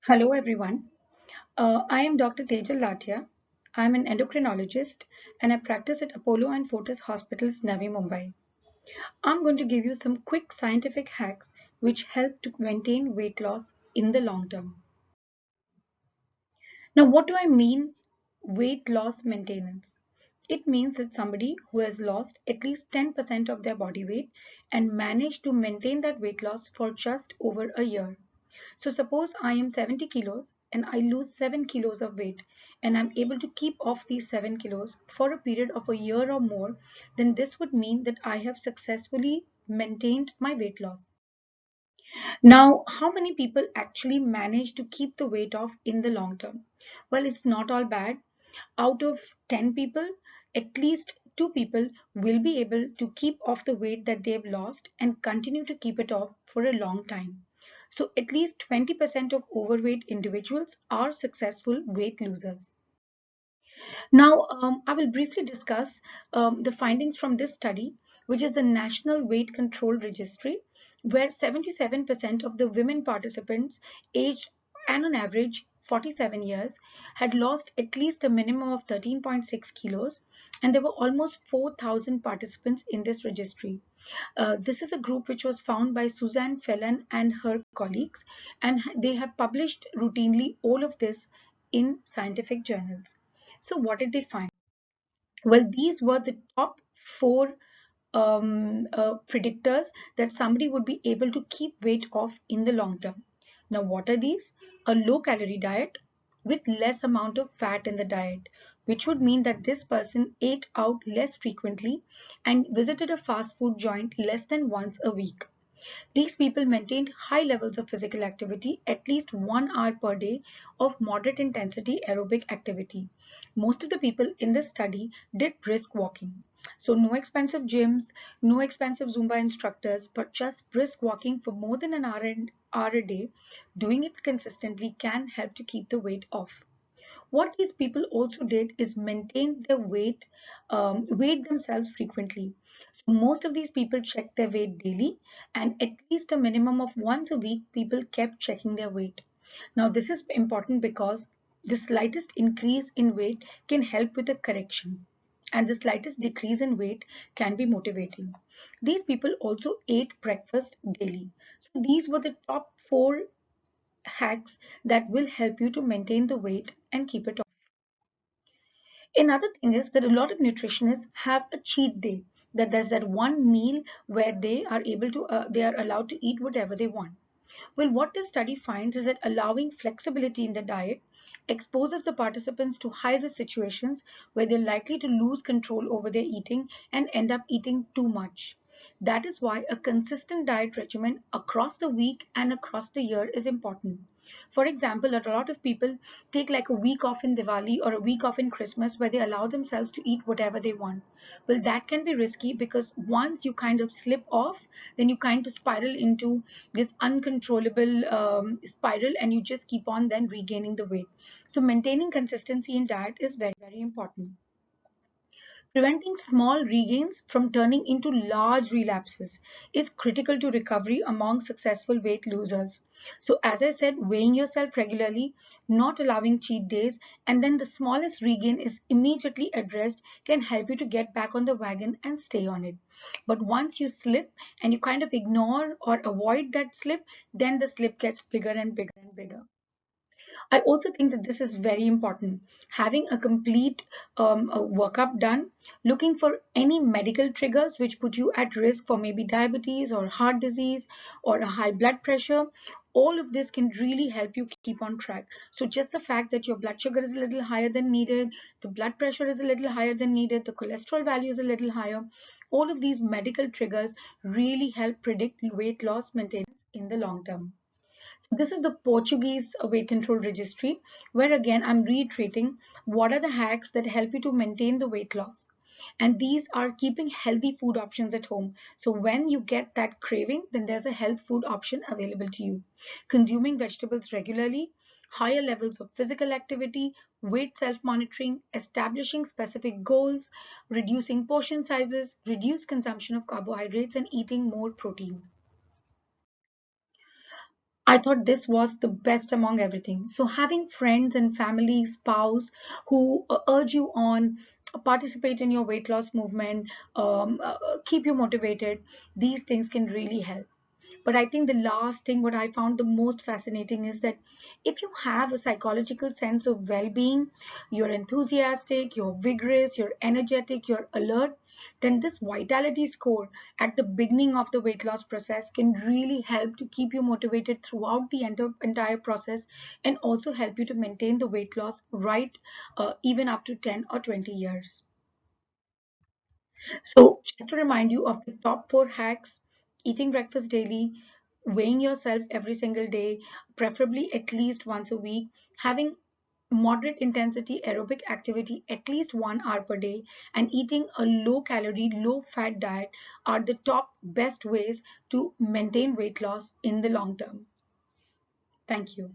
Hello, everyone. I am Dr. Tejal Latia. I'm an endocrinologist and I practice at Apollo and Fortis Hospitals, Navi Mumbai. I'm going to give you some quick scientific hacks which help to maintain weight loss in the long term. Now, what do I mean weight loss maintenance? It means that somebody who has lost at least 10% of their body weight and managed to maintain that weight loss for just over a year. So suppose I am 70 kilos and I lose 7 kilos of weight and I'm able to keep off these 7 kilos for a period of a year or more, then this would mean that I have successfully maintained my weight loss. Now, how many people actually manage to keep the weight off in the long term? Well, it's not all bad. Out of 10 people, at least 2 people will be able to keep off the weight that they've lost and continue to keep it off for a long time. So at least 20% of overweight individuals are successful weight losers. Now, I will briefly discuss the findings from this study, which is the National Weight Control Registry, where 77% of the women participants aged and on average 47 years had lost at least a minimum of 13.6 kilos, and there were almost 4,000 participants in this registry. This is a group which was found by Suzanne Felon and her colleagues, and they have published routinely all of this in scientific journals. So, what did they find? Well, these were the top four predictors that somebody would be able to keep weight off in the long term. Now, what are these? A low calorie diet with less amount of fat in the diet, which would mean that this person ate out less frequently and visited a fast food joint less than once a week. These people maintained high levels of physical activity, at least 1 hour per day of moderate intensity aerobic activity. Most of the people in this study did brisk walking. So, no expensive gyms, no expensive Zumba instructors, but just brisk walking for more than an hour a day. Doing it consistently can help to keep the weight off. What these people also did is maintain their weight, weighed themselves frequently. So most of these people checked their weight daily, and at least a minimum of once a week, people kept checking their weight. Now, this is important because the slightest increase in weight can help with a correction, and the slightest decrease in weight can be motivating. These people also ate breakfast daily. So these were the top four hacks that will help you to maintain the weight and keep it off. Another thing is that a lot of nutritionists have a cheat day. That there's that one meal where they are allowed to eat whatever they want. Well, what this study finds is that allowing flexibility in the diet exposes the participants to high risk situations where they're likely to lose control over their eating and end up eating too much. That is why a consistent diet regimen across the week and across the year is important. For example, a lot of people take like a week off in Diwali or a week off in Christmas where they allow themselves to eat whatever they want. Well, that can be risky because once you kind of slip off, then you kind of spiral into this uncontrollable spiral and you just keep on then regaining the weight. So, maintaining consistency in diet is very, very important. Preventing small regains from turning into large relapses is critical to recovery among successful weight losers. So, as I said, weighing yourself regularly, not allowing cheat days, and then the smallest regain is immediately addressed can help you to get back on the wagon and stay on it. But once you slip and you kind of ignore or avoid that slip, then the slip gets bigger and bigger and bigger. I also think that this is very important. Having a complete a workup done, looking for any medical triggers which put you at risk for maybe diabetes or heart disease or a high blood pressure. All of this can really help you keep on track. So, just the fact that your blood sugar is a little higher than needed, the blood pressure is a little higher than needed, the cholesterol value is a little higher, all of these medical triggers really help predict weight loss maintenance in the long term. So this is the Portuguese weight control registry, where again I'm reiterating what are the hacks that help you to maintain the weight loss. And these are keeping healthy food options at home. So when you get that craving, then there's a health food option available to you. Consuming vegetables regularly, higher levels of physical activity, weight self-monitoring, establishing specific goals, reducing portion sizes, reduce consumption of carbohydrates, and eating more protein. I thought this was the best among everything. So having friends and family, spouse who urge you on, participate in your weight loss movement, keep you motivated, these things can really help. But I think the last thing, what I found the most fascinating is that if you have a psychological sense of well being, you're enthusiastic, you're vigorous, you're energetic, you're alert, then this vitality score at the beginning of the weight loss process can really help to keep you motivated throughout the entire process and also help you to maintain the weight loss right even up to 10 or 20 years. So, just to remind you of the top four hacks: eating breakfast daily, weighing yourself every single day, preferably at least once a week, having moderate intensity aerobic activity at least 1 hour per day, and eating a low calorie, low fat diet are the top best ways to maintain weight loss in the long term. Thank you.